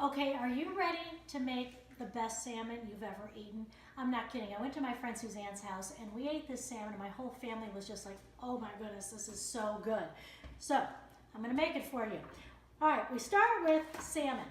Okay, are you ready to make the best salmon you've ever eaten? I'm not kidding. I went to my friend Suzanne's house and we ate this salmon and my whole family was just like, oh my goodness, this is so good. So I'm gonna make it for you. All right, we start with salmon.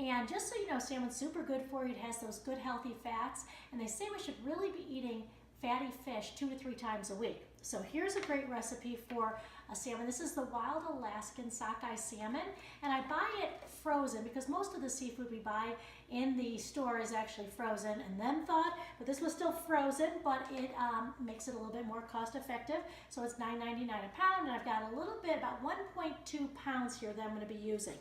And just so you know, salmon's super good for you. It has those good healthy fats. And they say we should really be eating fatty fish 2 to 3 times a week. So here's a great recipe for a salmon. This is the wild Alaskan sockeye salmon, and I buy it frozen because most of the seafood we buy in the store is actually frozen and then thawed, but this was still frozen, but it makes it a little bit more cost effective. So it's $9.99 a pound, and I've got a little bit, about 1.2 pounds here that I'm going to be using.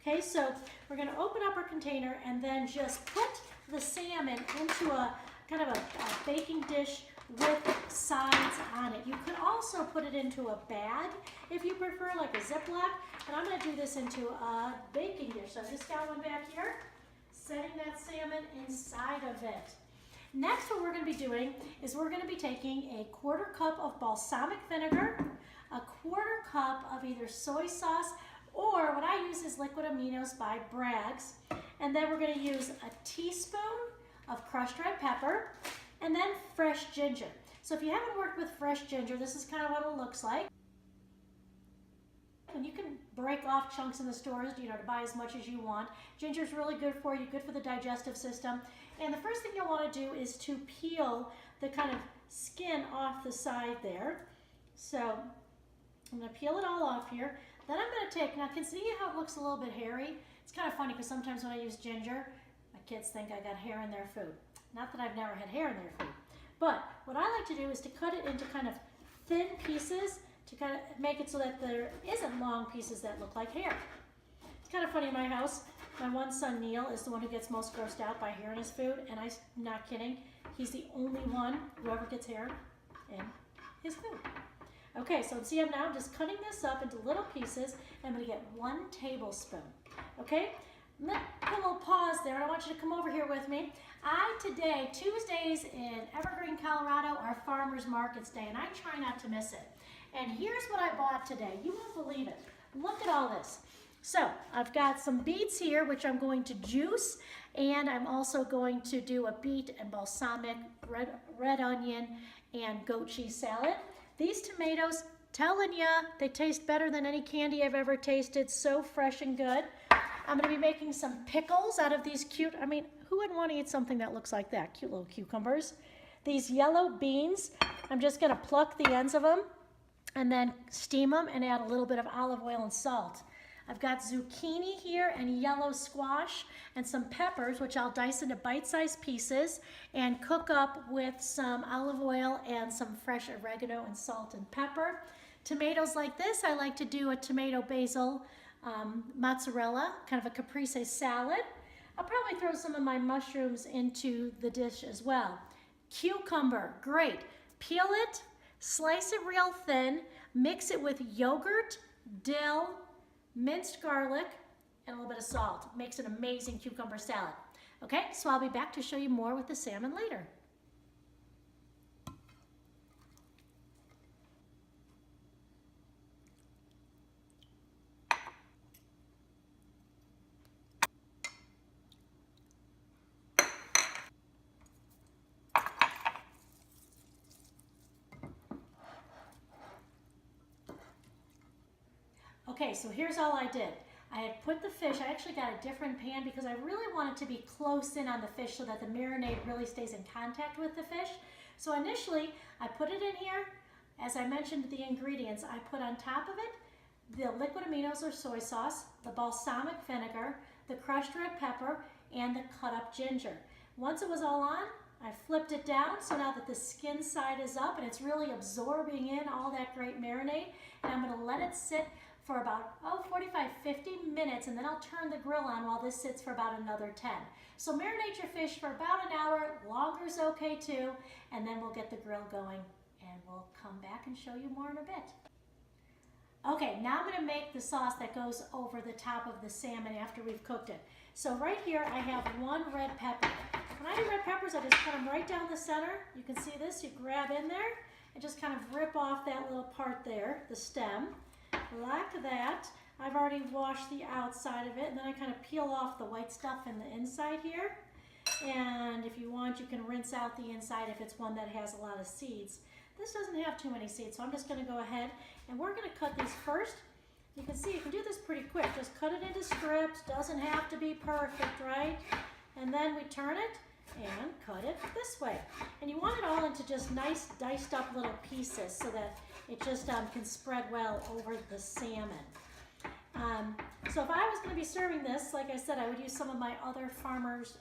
Okay, so we're going to open up our container and then just put the salmon into a kind of a baking dish with sides on it. You could also put it into a bag if you prefer, like a Ziploc, but I'm going to do this into a baking dish. So I just got one back here, setting that salmon inside of it. Next, what we're going to be doing is we're going to be taking a 1/4 cup of balsamic vinegar, a 1/4 cup of either soy sauce, or what I use is liquid aminos by Bragg's, and then we're going to use a teaspoon of crushed red pepper, and then fresh ginger. So if you haven't worked with fresh ginger, this is kind of what it looks like. And you can break off chunks in the stores, to buy as much as you want. Ginger is really good for you, good for the digestive system. And the first thing you'll want to do is to peel the kind of skin off the side there. So I'm going to peel it all off here. Then I'm going to take, now can you see how it looks a little bit hairy? It's kind of funny because sometimes when I use ginger, my kids think I got hair in their food. Not that I've never had hair in their food. But what I like to do is to cut it into kind of thin pieces to kind of make it so that there isn't long pieces that look like hair. It's kind of funny in my house. My one son, Neil, is the one who gets most grossed out by hair in his food, and I'm not kidding. He's the only one who ever gets hair in his food. Okay, so see, I'm now just cutting this up into little pieces, and I'm going to get 1 tablespoon. Okay? Put a little pause there, and I want you to come over here with me. Today, Tuesdays in Evergreen, Colorado, are Farmers Markets Day, and I try not to miss it. And here's what I bought today. You won't believe it. Look at all this. So I've got some beets here, which I'm going to juice, and I'm also going to do a beet and balsamic red onion and goat cheese salad. These tomatoes, telling ya, they taste better than any candy I've ever tasted. So fresh and good. I'm going to be making some pickles out of these cute, who wouldn't want to eat something that looks like that? Cute little cucumbers. These yellow beans, I'm just going to pluck the ends of them and then steam them and add a little bit of olive oil and salt. I've got zucchini here and yellow squash and some peppers, which I'll dice into bite-sized pieces and cook up with some olive oil and some fresh oregano and salt and pepper. Tomatoes like this, I like to do a tomato basil mozzarella, kind of a caprese salad. I'll probably throw some of my mushrooms into the dish as well. Cucumber, great. Peel it, slice it real thin, mix it with yogurt, dill, minced garlic, and a little bit of salt. Makes an amazing cucumber salad. Okay, so I'll be back to show you more with the salmon later. Okay, so here's all I did. I had put the fish, I actually got a different pan because I really wanted to be close in on the fish so that the marinade really stays in contact with the fish. So initially, I put it in here. As I mentioned the ingredients, I put on top of it the liquid aminos or soy sauce, the balsamic vinegar, the crushed red pepper, and the cut up ginger. Once it was all on, I flipped it down so now that the skin side is up and it's really absorbing in all that great marinade. And I'm going to let it sit for about 45, 50 minutes, and then I'll turn the grill on while this sits for about another 10. So marinate your fish for about an hour, longer is okay too, and then we'll get the grill going and we'll come back and show you more in a bit. Okay, now I'm going to make the sauce that goes over the top of the salmon after we've cooked it. So right here I have 1 red pepper. When I do red peppers, I just put them right down the center. You can see this, you grab in there and just kind of rip off that little part there, the stem. Like that. I've already washed the outside of it, and then I kind of peel off the white stuff in the inside here. And if you want, you can rinse out the inside if it's one that has a lot of seeds. This doesn't have too many seeds, so I'm just going to go ahead and we're going to cut these first. You can see you can do this pretty quick. Just cut it into strips. Doesn't have to be perfect, right? And then we turn it and cut it this way. And you want it all into just nice diced up little pieces so that it just can spread well over the salmon. So if I was going to be serving this, like I said, I would use some of my other farmers'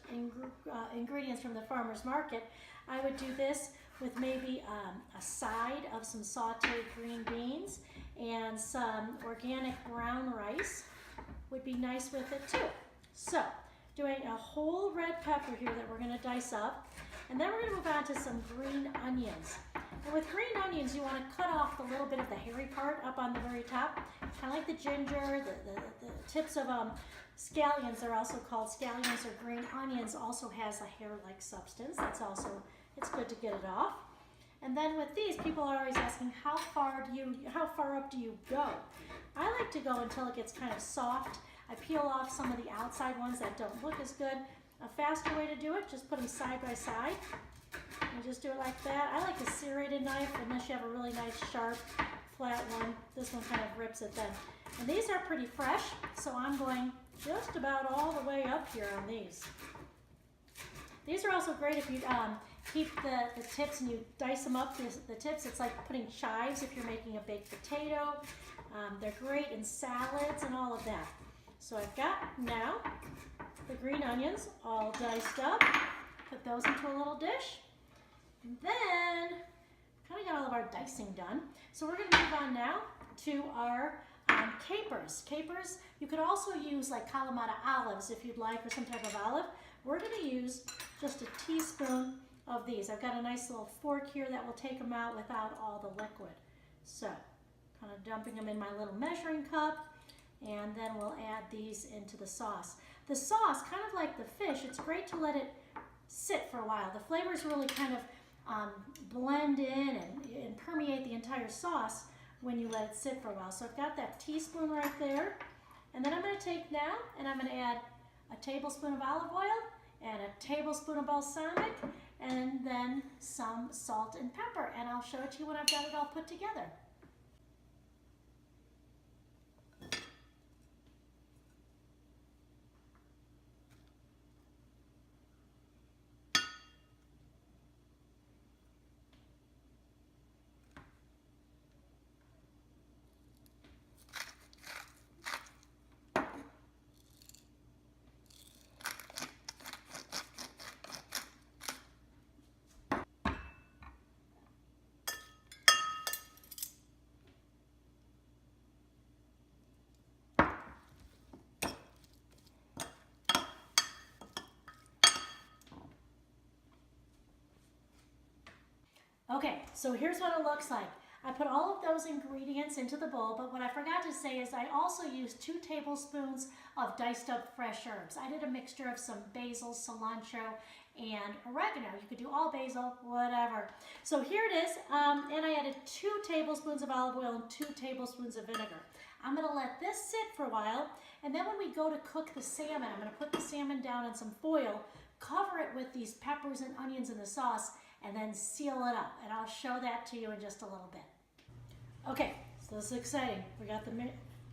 ingredients from the farmer's market. I would do this with maybe a side of some sauteed green beans and some organic brown rice would be nice with it too. So doing a whole red pepper here that we're going to dice up, and then we're going to move on to some green onions. And with green onions, you want to cut off the little bit of the hairy part up on the very top, kind of like the ginger, the tips of scallions. They're also called scallions, or green onions also has a hair-like substance. That's also, it's good to get it off. And then with these, people are always asking, how far up do you go? I like to go until it gets kind of soft. I peel off some of the outside ones that don't look as good. A faster way to do it, just put them side by side. And just do it like that. I like a serrated knife, unless you have a really nice, sharp, flat one. This one kind of rips it then. And these are pretty fresh, so I'm going just about all the way up here on these. These are also great if you keep the tips and you dice them up, the tips. It's like putting chives if you're making a baked potato. They're great in salads and all of that. So I've got now the green onions all diced up. Put those into a little dish. And then, kind of got all of our dicing done. So we're going to move on now to our capers. Capers, you could also use like Kalamata olives if you'd like, or some type of olive. We're going to use just a teaspoon of these. I've got a nice little fork here that will take them out without all the liquid. So, kind of dumping them in my little measuring cup, and then we'll add these into the sauce. The sauce, kind of like the fish, it's great to let it sit for a while. The flavors really kind of blend in and permeate the entire sauce when you let it sit for a while. So I've got that teaspoon right there, and then I'm going to take now and I'm going to add a tablespoon of olive oil and a tablespoon of balsamic, and then some salt and pepper, and I'll show it to you when I've got it all put together. Okay, so here's what it looks like. I put all of those ingredients into the bowl, but what I forgot to say is I also used 2 tablespoons of diced up fresh herbs. I did a mixture of some basil, cilantro, and oregano. You could do all basil, whatever. So here it is, and I added 2 tablespoons of olive oil and 2 tablespoons of vinegar. I'm going to let this sit for a while, and then when we go to cook the salmon, I'm going to put the salmon down in some foil, cover it with these peppers and onions in the sauce, and then seal it up. And I'll show that to you in just a little bit. Okay, so this is exciting. We got the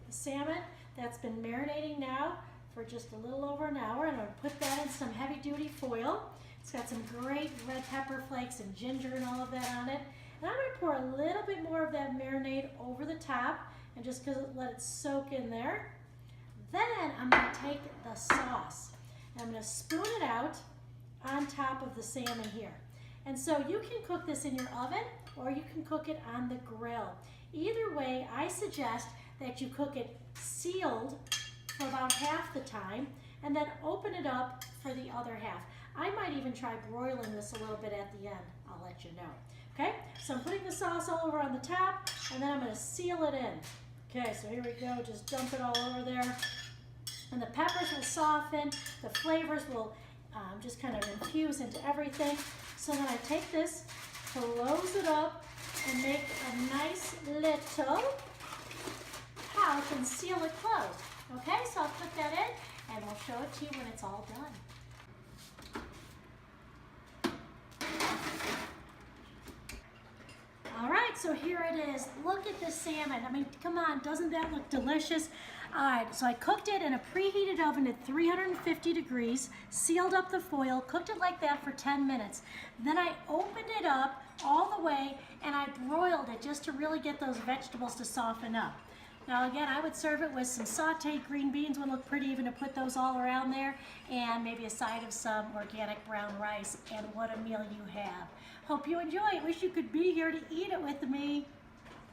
salmon that's been marinating now for just a little over an hour, and I'm going to put that in some heavy duty foil. It's got some great red pepper flakes and ginger and all of that on it. And I'm going to pour a little bit more of that marinade over the top, and just let it soak in there. Then I'm going to take the sauce, and I'm going to spoon it out on top of the salmon here. And so you can cook this in your oven, or you can cook it on the grill. Either way, I suggest that you cook it sealed for about half the time, and then open it up for the other half. I might even try broiling this a little bit at the end. I'll let you know. Okay, so I'm putting the sauce all over on the top, and then I'm going to seal it in. Okay, so here we go. Just dump it all over there. And the peppers will soften. The flavors will just kind of infuse into everything. So then I take this, close it up, and make a nice little pot pouch and seal it closed. Okay, so I'll put that in and we'll show it to you when it's all done. All right, so here it is. Look at this salmon. I mean, come on, doesn't that look delicious? All right, so I cooked it in a preheated oven at 350 degrees, sealed up the foil, cooked it like that for 10 minutes. Then I opened it up all the way and I broiled it just to really get those vegetables to soften up. Now again, I would serve it with some sauteed green beans, would look pretty even to put those all around there, and maybe a side of some organic brown rice, and what a meal you have. Hope you enjoy it. Wish you could be here to eat it with me.